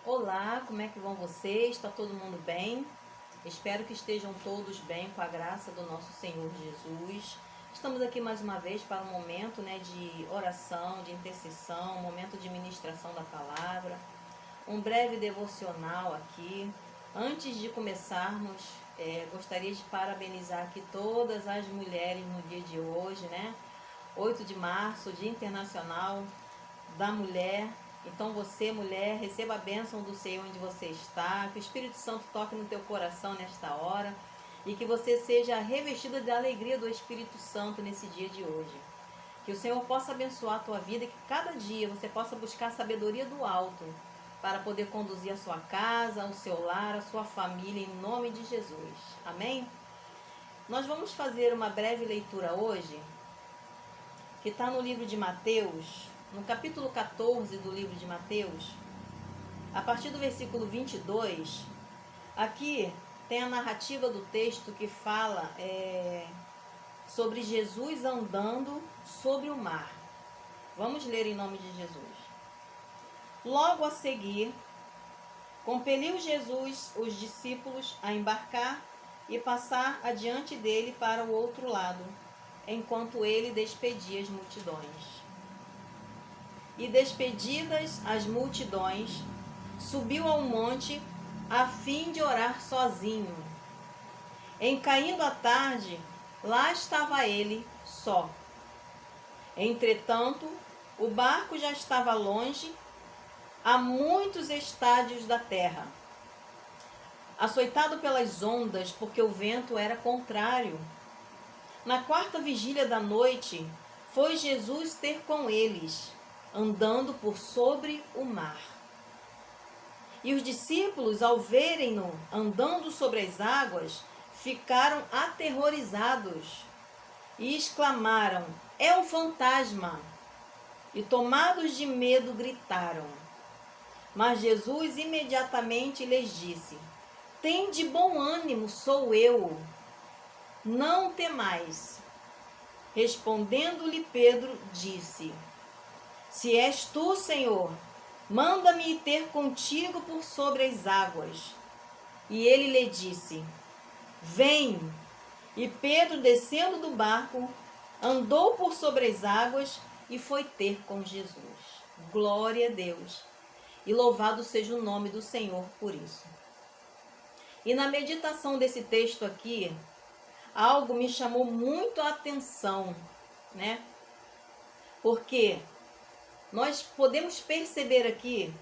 Olá, como é que vão vocês? Está todo mundo bem? Espero que estejam todos bem com a graça do nosso Senhor Jesus. Estamos aqui mais uma vez para um momento, de oração, de intercessão, um momento de ministração da palavra, um breve devocional aqui. Antes de começarmos, gostaria de parabenizar aqui todas as mulheres no dia de hoje, 8 de março, Dia Internacional da Mulher. Então você, mulher, receba a bênção do Senhor onde você está, que o Espírito Santo toque no teu coração nesta hora e que você seja revestida da alegria do Espírito Santo nesse dia de hoje. Que o Senhor possa abençoar a tua vida e que cada dia você possa buscar a sabedoria do alto para poder conduzir a sua casa, o seu lar, a sua família, em nome de Jesus. Amém? Nós vamos fazer uma breve leitura hoje, que está no livro de Mateus, no capítulo 14 do livro de Mateus, a partir do versículo 22, aqui tem a narrativa do texto que fala sobre Jesus andando sobre o mar. Vamos ler em nome de Jesus. Logo a seguir, compeliu Jesus os discípulos a embarcar e passar adiante dele para o outro lado, enquanto ele despedia as multidões. E despedidas as multidões, subiu ao monte a fim de orar sozinho. Em caindo a tarde, lá estava ele só. Entretanto, o barco já estava longe, a muitos estádios da terra, açoitado pelas ondas, porque o vento era contrário. Na quarta vigília da noite, foi Jesus ter com eles, andando por sobre o mar. E os discípulos, ao verem-no andando sobre as águas, ficaram aterrorizados e exclamaram: é um fantasma! E tomados de medo gritaram. Mas Jesus imediatamente lhes disse: tende bom ânimo, sou eu, não temais. Respondendo-lhe Pedro, disse: se és tu, Senhor, manda-me ir ter contigo por sobre as águas. E ele lhe disse: vem. E Pedro, descendo do barco, andou por sobre as águas e foi ter com Jesus. Glória a Deus. E louvado seja o nome do Senhor por isso. E na meditação desse texto aqui, algo me chamou muito a atenção, Porque nós podemos perceber aqui,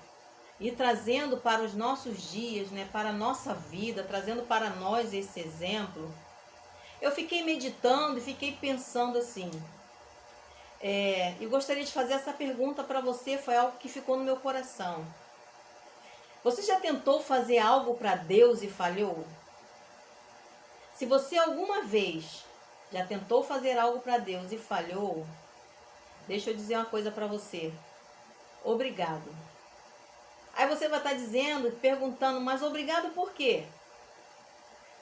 e trazendo para os nossos dias, para a nossa vida, trazendo para nós esse exemplo, eu fiquei meditando e fiquei pensando assim, e gostaria de fazer essa pergunta para você, foi algo que ficou no meu coração. Você já tentou fazer algo para Deus e falhou? Se você alguma vez já tentou fazer algo para Deus e falhou, deixa eu dizer uma coisa para você. Obrigado. Aí você vai estar dizendo, perguntando, mas obrigado por quê?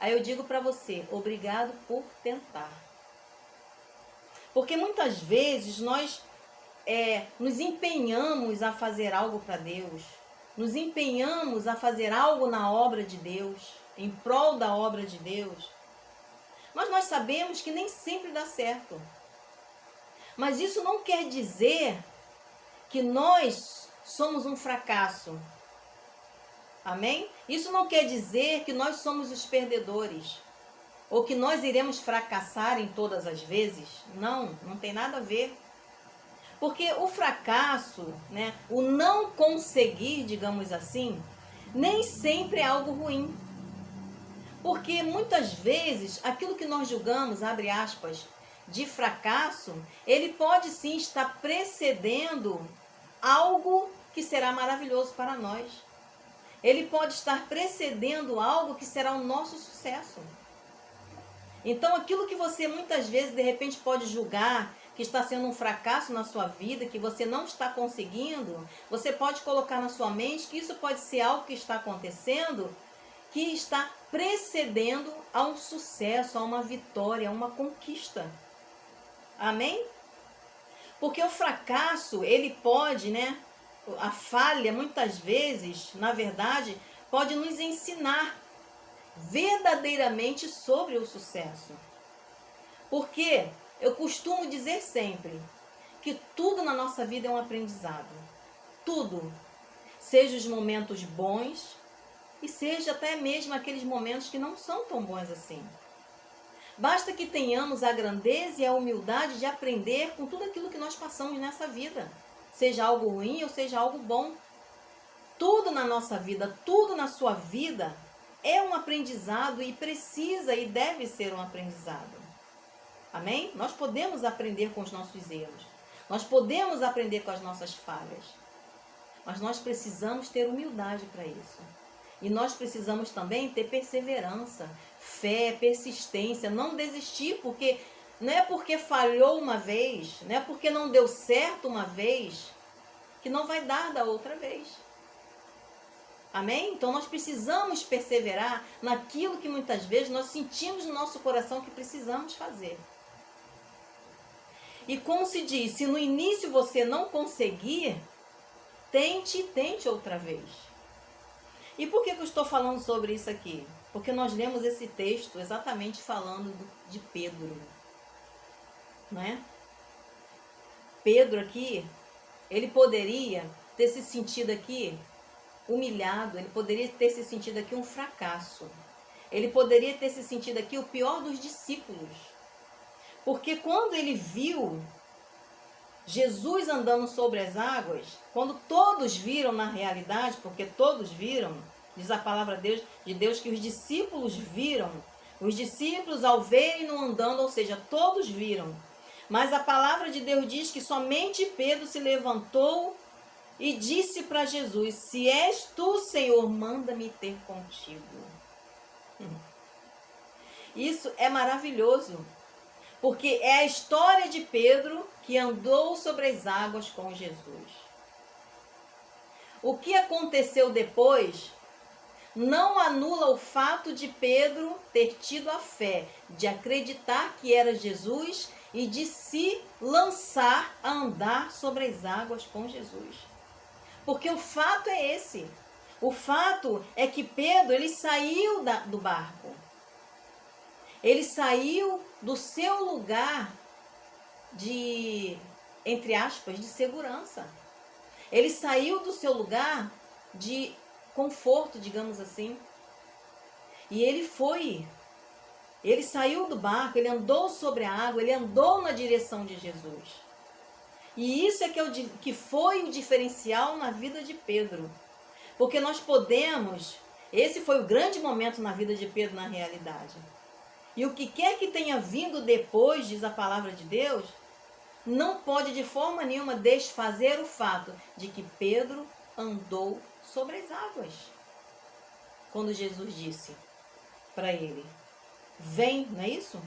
Aí eu digo para você, obrigado por tentar. Porque muitas vezes nós nos empenhamos a fazer algo para Deus, nos empenhamos a fazer algo na obra de Deus, em prol da obra de Deus, mas nós sabemos que nem sempre dá certo. Mas isso não quer dizer que nós somos um fracasso. Amém? Isso não quer dizer que nós somos os perdedores, ou que nós iremos fracassar em todas as vezes. Não, não tem nada a ver. Porque o fracasso, o não conseguir, digamos assim, nem sempre é algo ruim. Porque muitas vezes aquilo que nós julgamos, abre aspas, de fracasso, ele pode sim estar precedendo algo que será maravilhoso para nós. Ele pode estar precedendo algo que será o nosso sucesso. Então aquilo que você muitas vezes de repente pode julgar que está sendo um fracasso na sua vida, que você não está conseguindo, você pode colocar na sua mente que isso pode ser algo que está acontecendo, que está precedendo a um sucesso, a uma vitória, a uma conquista. Amém? Porque o fracasso, ele pode, A falha, muitas vezes, na verdade, pode nos ensinar verdadeiramente sobre o sucesso. Porque eu costumo dizer sempre que tudo na nossa vida é um aprendizado. Tudo. Seja os momentos bons e seja até mesmo aqueles momentos que não são tão bons assim. Basta que tenhamos a grandeza e a humildade de aprender com tudo aquilo que nós passamos nessa vida. Seja algo ruim ou seja algo bom. Tudo na nossa vida, tudo na sua vida é um aprendizado e precisa e deve ser um aprendizado. Amém? Nós podemos aprender com os nossos erros. Nós podemos aprender com as nossas falhas. Mas nós precisamos ter humildade para isso. E nós precisamos também ter perseverança, fé, persistência, não desistir, porque não é porque falhou uma vez, não é porque não deu certo uma vez, que não vai dar da outra vez. Amém? Então nós precisamos perseverar naquilo que muitas vezes nós sentimos no nosso coração que precisamos fazer. E como se diz, se no início você não conseguir, tente outra vez. E por que eu estou falando sobre isso aqui? Porque nós lemos esse texto exatamente falando de Pedro. Não é? Pedro aqui, ele poderia ter se sentido aqui humilhado, ele poderia ter se sentido aqui um fracasso. Ele poderia ter se sentido aqui o pior dos discípulos. Porque quando ele viu Jesus andando sobre as águas, quando todos viram na realidade, porque todos viram, diz a palavra de Deus que os discípulos viram, os discípulos ao verem no andando, ou seja, todos viram. Mas a palavra de Deus diz que somente Pedro se levantou e disse para Jesus: se és tu, Senhor, manda-me ter contigo. Isso é maravilhoso, porque é a história de Pedro que andou sobre as águas com Jesus. O que aconteceu depois não anula o fato de Pedro ter tido a fé de acreditar que era Jesus e de se lançar a andar sobre as águas com Jesus. Porque o fato é esse. O fato é que Pedro, ele saiu do barco. Ele saiu do seu lugar de, entre aspas, de segurança. Ele saiu do seu lugar de conforto, digamos assim. E ele foi. Ele saiu do barco, ele andou sobre a água, ele andou na direção de Jesus. E isso é que foi o diferencial na vida de Pedro. Porque nós podemos, esse foi o grande momento na vida de Pedro na realidade. E o que quer que tenha vindo depois, diz a palavra de Deus, não pode de forma nenhuma desfazer o fato de que Pedro andou sobre as águas. Quando Jesus disse para ele, vem, não é isso?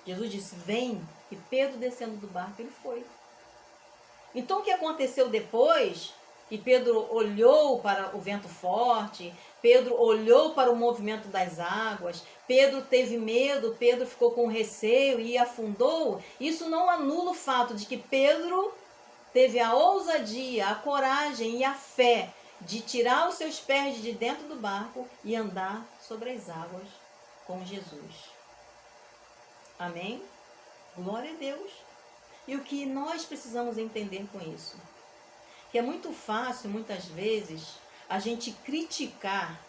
Jesus disse, vem, e Pedro descendo do barco, ele foi. Então o que aconteceu depois, que Pedro olhou para o vento forte, Pedro olhou para o movimento das águas, Pedro teve medo, Pedro ficou com receio e afundou, isso não anula o fato de que Pedro teve a ousadia, a coragem e a fé de tirar os seus pés de dentro do barco e andar sobre as águas com Jesus. Amém? Glória a Deus. E o que nós precisamos entender com isso? Que é muito fácil, muitas vezes, a gente criticar.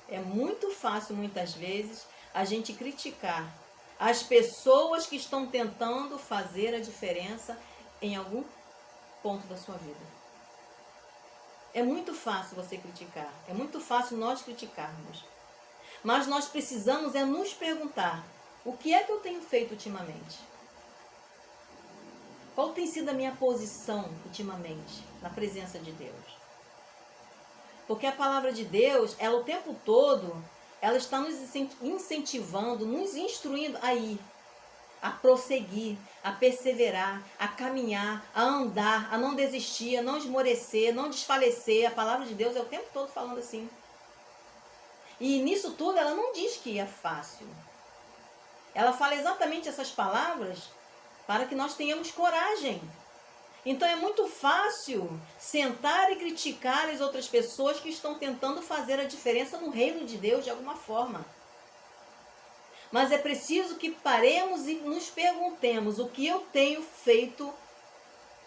É muito fácil, muitas vezes, a gente criticar as pessoas que estão tentando fazer a diferença em algum ponto da sua vida. É muito fácil você criticar. É muito fácil nós criticarmos. Mas nós precisamos é nos perguntar, o que é que eu tenho feito ultimamente? Qual tem sido a minha posição ultimamente na presença de Deus? Porque a palavra de Deus, ela o tempo todo, ela está nos incentivando, nos instruindo a ir, a prosseguir, a perseverar, a caminhar, a andar, a não desistir, a não esmorecer, não desfalecer. A palavra de Deus é o tempo todo falando assim. E nisso tudo ela não diz que é fácil. Ela fala exatamente essas palavras para que nós tenhamos coragem. Então é muito fácil sentar e criticar as outras pessoas que estão tentando fazer a diferença no reino de Deus de alguma forma. Mas é preciso que paremos e nos perguntemos o que eu tenho feito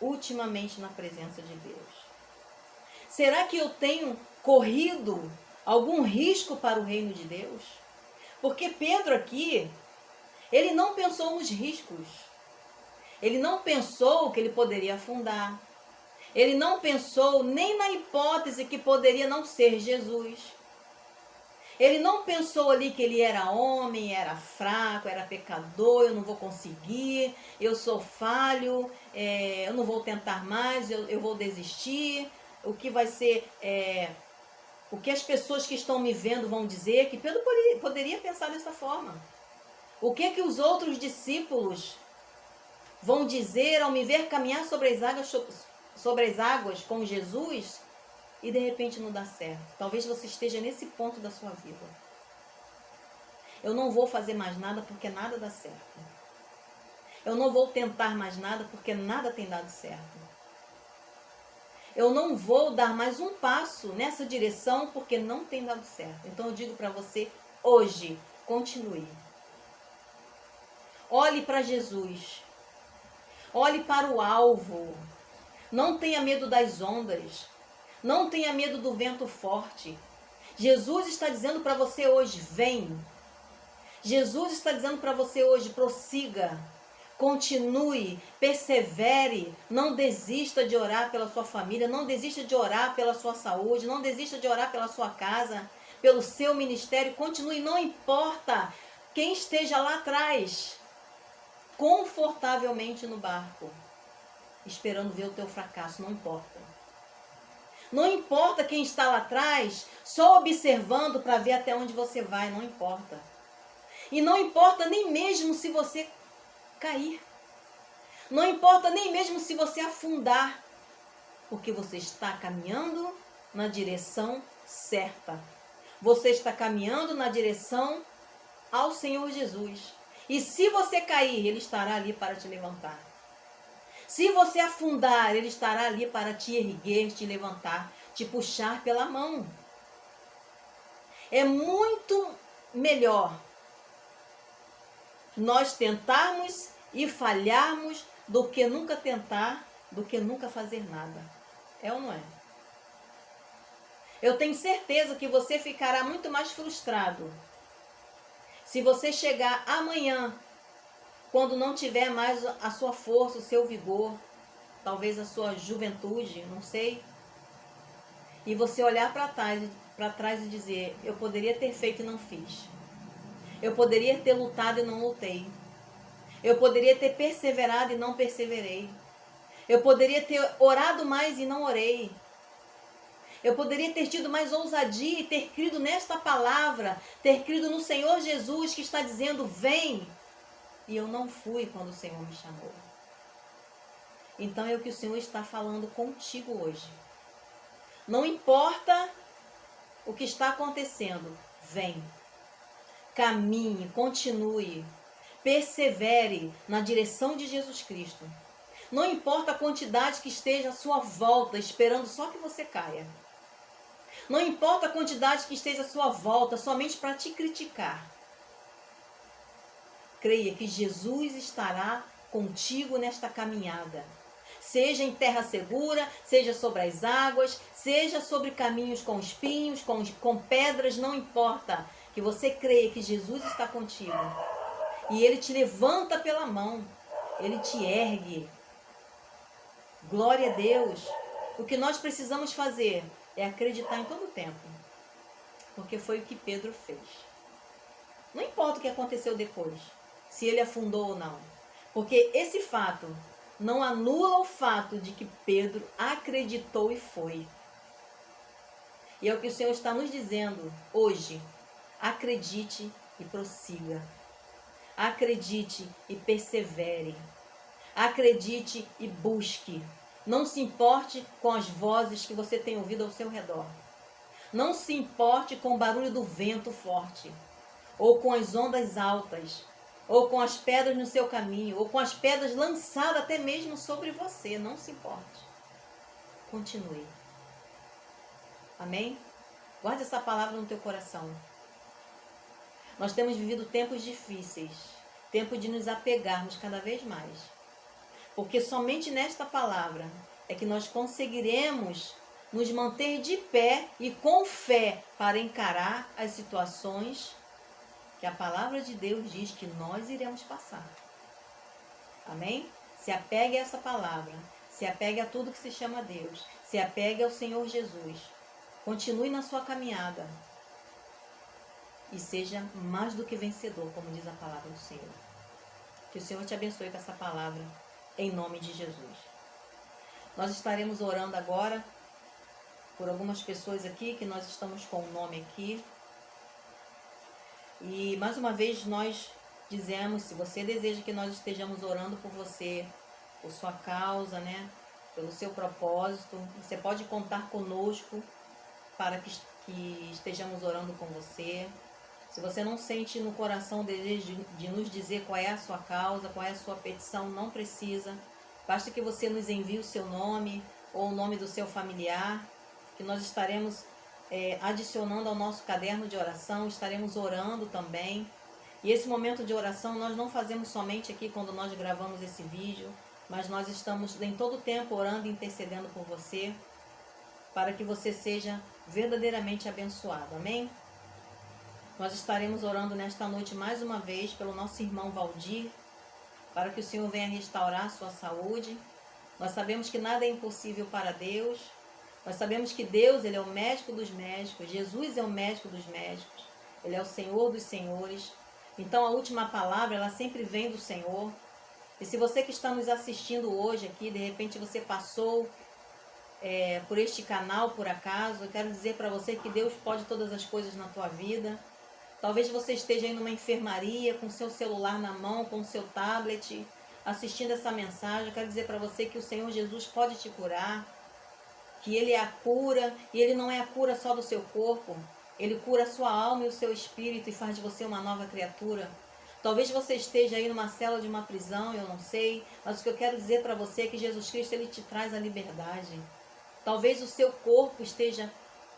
ultimamente na presença de Deus. Será que eu tenho corrido algum risco para o reino de Deus? Porque Pedro aqui, ele não pensou nos riscos. Ele não pensou que ele poderia afundar. Ele não pensou nem na hipótese que poderia não ser Jesus. Ele não pensou ali que ele era homem, era fraco, era pecador, eu não vou conseguir, eu sou falho, eu não vou tentar mais, eu vou desistir. O que vai ser, o que as pessoas que estão me vendo vão dizer, que Pedro poderia pensar dessa forma. O que os outros discípulos vão dizer ao me ver caminhar sobre as águas com Jesus e de repente não dá certo. Talvez você esteja nesse ponto da sua vida. Eu não vou fazer mais nada porque nada dá certo. Eu não vou tentar mais nada porque nada tem dado certo. Eu não vou dar mais um passo nessa direção porque não tem dado certo. Então eu digo para você, hoje, continue. Olhe para Jesus. Olhe para o alvo. Não tenha medo das ondas. Não tenha medo do vento forte. Jesus está dizendo para você hoje, vem. Jesus está dizendo para você hoje, prossiga. Continue, persevere, não desista de orar pela sua família, não desista de orar pela sua saúde, não desista de orar pela sua casa, pelo seu ministério. Continue, não importa quem esteja lá atrás, confortavelmente no barco, esperando ver o teu fracasso, não importa. Não importa quem está lá atrás, só observando para ver até onde você vai, não importa. E não importa nem mesmo se você cair. Não importa nem mesmo se você afundar, porque você está caminhando na direção certa. Você está caminhando na direção ao Senhor Jesus. E se você cair, Ele estará ali para te levantar. Se você afundar, Ele estará ali para te erguer, te levantar, te puxar pela mão. É muito melhor nós tentarmos e falharmos do que nunca tentar, do que nunca fazer nada. É ou não é? Eu tenho certeza que você ficará muito mais frustrado se você chegar amanhã, quando não tiver mais a sua força, o seu vigor, talvez a sua juventude, não sei, e você olhar para trás e dizer, eu poderia ter feito e não fiz. Eu poderia ter lutado e não lutei. Eu poderia ter perseverado e não perseverei. Eu poderia ter orado mais e não orei. Eu poderia ter tido mais ousadia e ter crido nesta palavra, ter crido no Senhor Jesus que está dizendo, vem. E eu não fui quando o Senhor me chamou. Então é o que o Senhor está falando contigo hoje. Não importa o que está acontecendo, vem. Caminhe, continue, persevere na direção de Jesus Cristo. Não importa a quantidade que esteja à sua volta, esperando só que você caia. Não importa a quantidade que esteja à sua volta, somente para te criticar. Creia que Jesus estará contigo nesta caminhada. Seja em terra segura, seja sobre as águas, seja sobre caminhos com espinhos, com pedras, não importa. Que você creia que Jesus está contigo. E Ele te levanta pela mão. Ele te ergue. Glória a Deus. O que nós precisamos fazer é acreditar em todo o tempo. Porque foi o que Pedro fez. Não importa o que aconteceu depois. Se ele afundou ou não. Porque esse fato não anula o fato de que Pedro acreditou e foi. E é o que o Senhor está nos dizendo hoje. Acredite e prossiga. Acredite e persevere. Acredite e busque. Não se importe com as vozes que você tem ouvido ao seu redor. Não se importe com o barulho do vento forte ou com as ondas altas. ou com as pedras no seu caminho, ou com as pedras lançadas até mesmo sobre você. Não se importe. Continue. Amém? Guarde essa palavra no teu coração. Nós temos vivido tempos difíceis, tempo de nos apegarmos cada vez mais. Porque somente nesta palavra é que nós conseguiremos nos manter de pé e com fé para encarar as situações que a palavra de Deus diz que nós iremos passar. Amém? Se apegue a essa palavra, se apegue a tudo que se chama Deus, se apegue ao Senhor Jesus. Continue na sua caminhada e seja mais do que vencedor, como diz a palavra do Senhor. Que o Senhor te abençoe com essa palavra, em nome de Jesus. Nós estaremos orando agora por algumas pessoas aqui, que nós estamos com o nome aqui. E mais uma vez nós dizemos, se você deseja que nós estejamos orando por você, por sua causa, né, pelo seu propósito, você pode contar conosco para que estejamos orando com você. Se você não sente no coração o desejo de nos dizer qual é a sua causa, qual é a sua petição, não precisa. Basta que você nos envie o seu nome ou o nome do seu familiar, que nós estaremos adicionando ao nosso caderno de oração, estaremos orando também. E esse momento de oração nós não fazemos somente aqui quando nós gravamos esse vídeo, mas nós estamos em todo o tempo orando e intercedendo por você, para que você seja verdadeiramente abençoado. Amém? Nós estaremos orando nesta noite mais uma vez pelo nosso irmão Valdir, para que o Senhor venha restaurar a sua saúde. Nós sabemos que nada é impossível para Deus. Nós sabemos que Deus, Ele é o médico dos médicos. Jesus é o médico dos médicos. Ele é o Senhor dos senhores. Então a última palavra, ela sempre vem do Senhor. E se você que está nos assistindo hoje aqui, de repente você passou por este canal por acaso, eu quero dizer para você que Deus pode todas as coisas na tua vida. Talvez você esteja aí numa enfermaria, com seu celular na mão, com seu tablet, assistindo essa mensagem. Eu quero dizer para você que o Senhor Jesus pode te curar, que Ele é a cura, e Ele não é a cura só do seu corpo. Ele cura a sua alma e o seu espírito e faz de você uma nova criatura. Talvez você esteja aí numa cela de uma prisão, eu não sei, mas o que eu quero dizer para você é que Jesus Cristo, Ele te traz a liberdade. Talvez o seu corpo esteja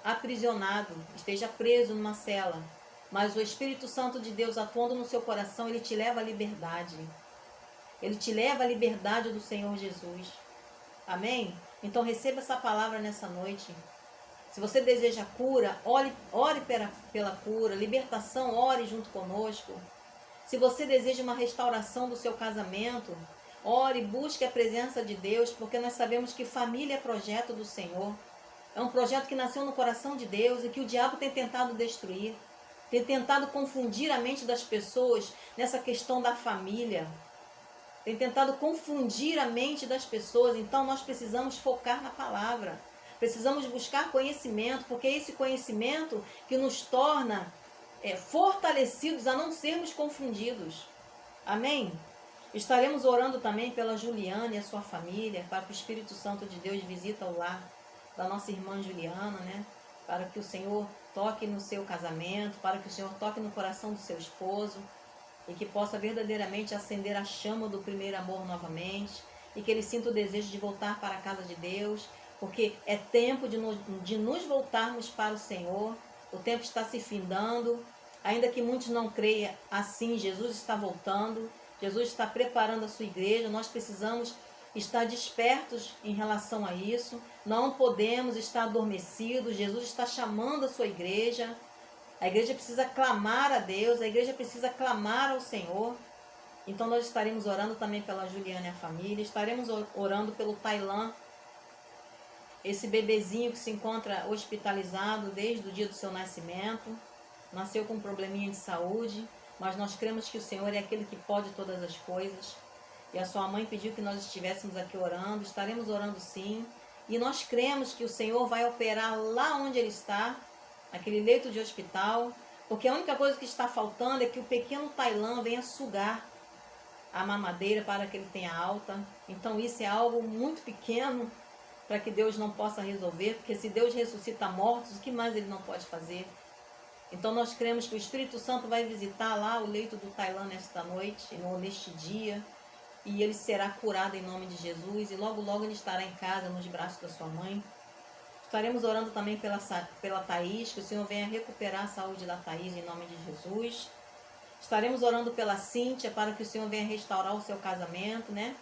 aprisionado, esteja preso numa cela, mas o Espírito Santo de Deus atuando no seu coração, Ele te leva à liberdade. Ele te leva à liberdade do Senhor Jesus. Amém? Então receba essa palavra nessa noite. Se você deseja cura, ore pela cura, libertação, ore junto conosco. Se você deseja uma restauração do seu casamento, ore, busque a presença de Deus, porque nós sabemos que família é projeto do Senhor. É um projeto que nasceu no coração de Deus e que o diabo tem tentado destruir. Tem tentado confundir a mente das pessoas nessa questão da família. Tem tentado confundir a mente das pessoas. Então nós precisamos focar na palavra. Precisamos buscar conhecimento, porque é esse conhecimento que nos torna fortalecidos a não sermos confundidos. Amém? Estaremos orando também pela Juliana e a sua família, para que o Espírito Santo de Deus visita o lar da nossa irmã Juliana, né? Para que o Senhor toque no seu casamento, para que o Senhor toque no coração do seu esposo e que possa verdadeiramente acender a chama do primeiro amor novamente e que ele sinta o desejo de voltar para a casa de Deus, porque é tempo de nos voltarmos para o Senhor. O tempo está se findando, ainda que muitos não creiam assim, Jesus está voltando, Jesus está preparando a sua igreja, nós precisamos estar despertos em relação a isso, não podemos estar adormecidos. Jesus está chamando a sua igreja, a igreja precisa clamar a Deus, a igreja precisa clamar ao Senhor. Então nós estaremos orando também pela Juliana e a família, estaremos orando pelo Tailan, esse bebezinho que se encontra hospitalizado desde o dia do seu nascimento, nasceu com um probleminha de saúde, mas nós cremos que o Senhor é aquele que pode todas as coisas. E a sua mãe pediu que nós estivéssemos aqui orando, estaremos orando sim. E nós cremos que o Senhor vai operar lá onde ele está, naquele leito de hospital, porque a única coisa que está faltando é que o pequeno Tailan venha sugar a mamadeira para que ele tenha alta. Então isso é algo muito pequeno para que Deus não possa resolver, porque se Deus ressuscita mortos, o que mais ele não pode fazer? Então nós cremos que o Espírito Santo vai visitar lá o leito do Tailan nesta noite, neste dia, e ele será curado em nome de Jesus, e logo logo ele estará em casa, nos braços da sua mãe. Estaremos orando também pela Thaís, que o Senhor venha recuperar a saúde da Thaís em nome de Jesus. Estaremos orando pela Cíntia, para que o Senhor venha restaurar o seu casamento, né?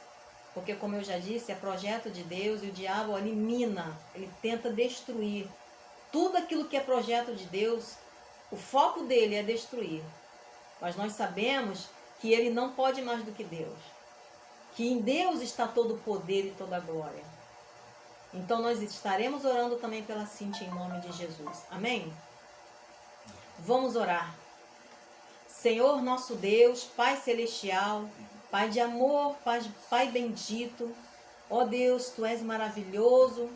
Porque, como eu já disse, é projeto de Deus e o diabo elimina, ele tenta destruir tudo aquilo que é projeto de Deus. O foco dele é destruir. Mas nós sabemos que ele não pode mais do que Deus. Que em Deus está todo o poder e toda a glória. Então nós estaremos orando também pela Cíntia em nome de Jesus. Amém? Vamos orar. Senhor nosso Deus, Pai celestial, Pai de amor, Pai bendito, ó Deus, Tu és maravilhoso,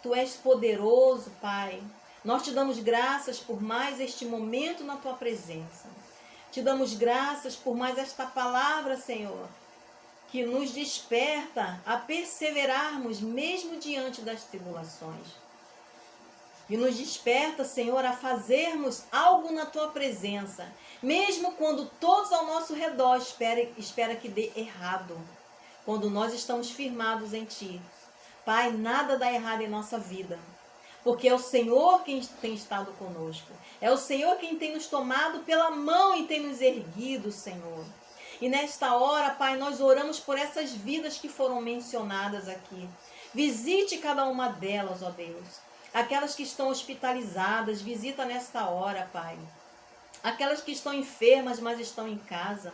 Tu és poderoso, Pai. Nós te damos graças por mais este momento na Tua presença. Te damos graças por mais esta palavra, Senhor, que nos desperta a perseverarmos mesmo diante das tribulações. E nos desperta, Senhor, a fazermos algo na Tua presença, mesmo quando todos ao nosso redor espera que dê errado. Quando nós estamos firmados em Ti. Pai, nada dá errado em nossa vida, porque é o Senhor quem tem estado conosco. É o Senhor quem tem nos tomado pela mão e tem nos erguido, Senhor. E nesta hora, Pai, nós oramos por essas vidas que foram mencionadas aqui. Visite cada uma delas, ó Deus. Aquelas que estão hospitalizadas, visita nesta hora, Pai. Aquelas que estão enfermas, mas estão em casa.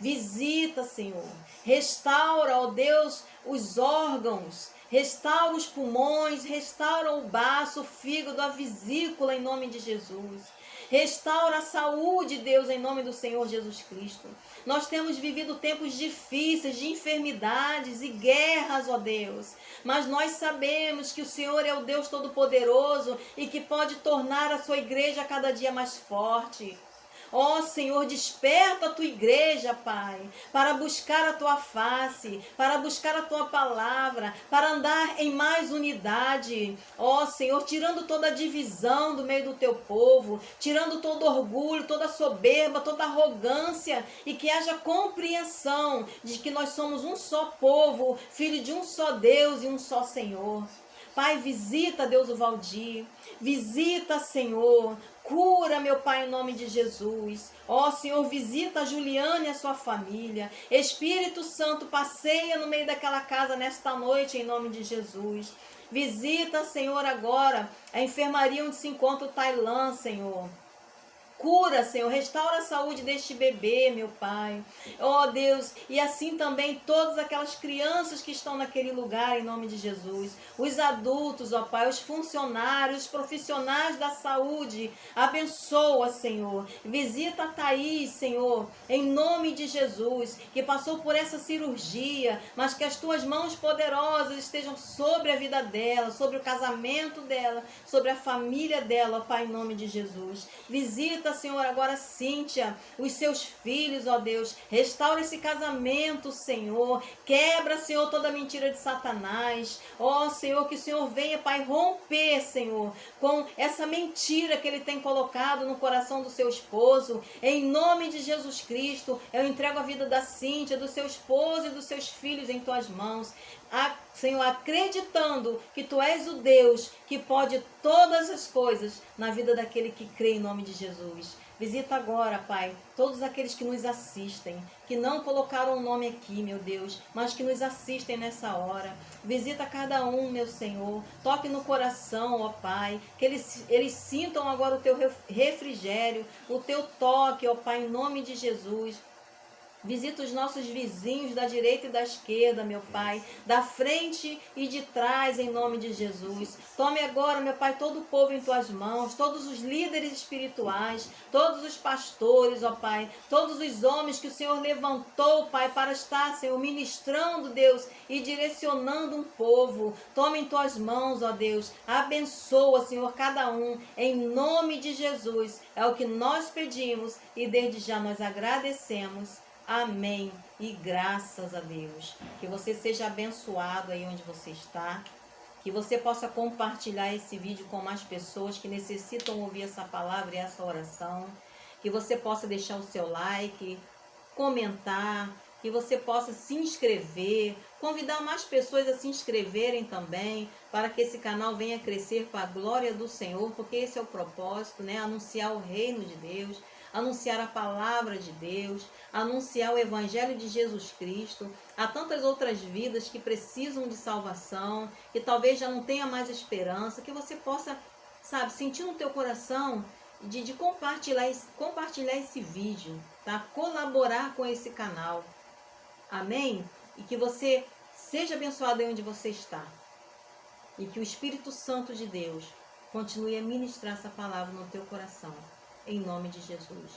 Visita, Senhor. Restaura, ó Deus, os órgãos. Restaura os pulmões, restaura o baço, o fígado, a vesícula, em nome de Jesus. Restaura a saúde, Deus, em nome do Senhor Jesus Cristo. Nós temos vivido tempos difíceis de enfermidades e guerras, ó Deus. Mas nós sabemos que o Senhor é o Deus Todo-Poderoso e que pode tornar a sua igreja cada dia mais forte. Ó Senhor, desperta a tua igreja, Pai, para buscar a tua face, para buscar a tua palavra, para andar em mais unidade. Ó Senhor, tirando toda a divisão do meio do teu povo, tirando todo orgulho, toda soberba, toda arrogância, e que haja compreensão de que nós somos um só povo, filho de um só Deus e um só Senhor. Pai, visita, Deus, o Valdir. Visita, Senhor. Cura, meu Pai, em nome de Jesus. Ó, Senhor, visita a Juliana e a sua família. Espírito Santo, passeia no meio daquela casa nesta noite, em nome de Jesus. Visita, Senhor, agora a enfermaria onde se encontra o Tailan, Senhor. Cura, Senhor, restaura a saúde deste bebê, meu Pai. Ó Deus, e assim também todas aquelas crianças que estão naquele lugar, em nome de Jesus. Os adultos, ó Pai, os funcionários, os profissionais da saúde. Abençoa, Senhor. Visita a Thaís, Senhor, em nome de Jesus, que passou por essa cirurgia, mas que as tuas mãos poderosas estejam sobre a vida dela, sobre o casamento dela, sobre a família dela, ó Pai, em nome de Jesus. Visita, Senhor, agora Cíntia, os seus filhos, ó Deus. Restaura esse casamento, Senhor. Quebra, Senhor, toda mentira de Satanás. Ó, Senhor, que o Senhor venha, Pai, romper, Senhor, com essa mentira que ele tem colocado no coração do seu esposo. Em nome de Jesus Cristo, eu entrego a vida da Cíntia, do seu esposo e dos seus filhos em tuas mãos. Senhor, acreditando que Tu és o Deus que pode todas as coisas na vida daquele que crê em nome de Jesus. Visita agora, Pai, todos aqueles que nos assistem, que não colocaram o nome aqui, meu Deus, mas que nos assistem nessa hora. Visita cada um, meu Senhor. Toque no coração, ó Pai, que eles sintam agora o Teu refrigério, o Teu toque, ó Pai, em nome de Jesus. Visita os nossos vizinhos da direita e da esquerda, meu Pai, da frente e de trás, em nome de Jesus. Tome agora, meu Pai, todo o povo em Tuas mãos, todos os líderes espirituais, todos os pastores, ó Pai, todos os homens que o Senhor levantou, Pai, para estar, Senhor, ministrando, Deus, e direcionando um povo. Tome em Tuas mãos, ó Deus. Abençoa, Senhor, cada um, em nome de Jesus. É o que nós pedimos e desde já nós agradecemos. Amém. E graças a Deus. Que você seja abençoado aí onde você está. Que você possa compartilhar esse vídeo com mais pessoas que necessitam ouvir essa palavra e essa oração. Que você possa deixar o seu like, comentar, que você possa se inscrever, convidar mais pessoas a se inscreverem também, para que esse canal venha crescer para a glória do Senhor, porque esse é o propósito, né? Anunciar o reino de Deus, anunciar a palavra de Deus, anunciar o evangelho de Jesus Cristo. Há tantas outras vidas que precisam de salvação, que talvez já não tenha mais esperança, que você possa, sabe, sentir no teu coração de compartilhar esse vídeo, tá? Colaborar com esse canal. Amém? E que você seja abençoado aí onde você está. E que o Espírito Santo de Deus continue a ministrar essa palavra no teu coração. Em nome de Jesus.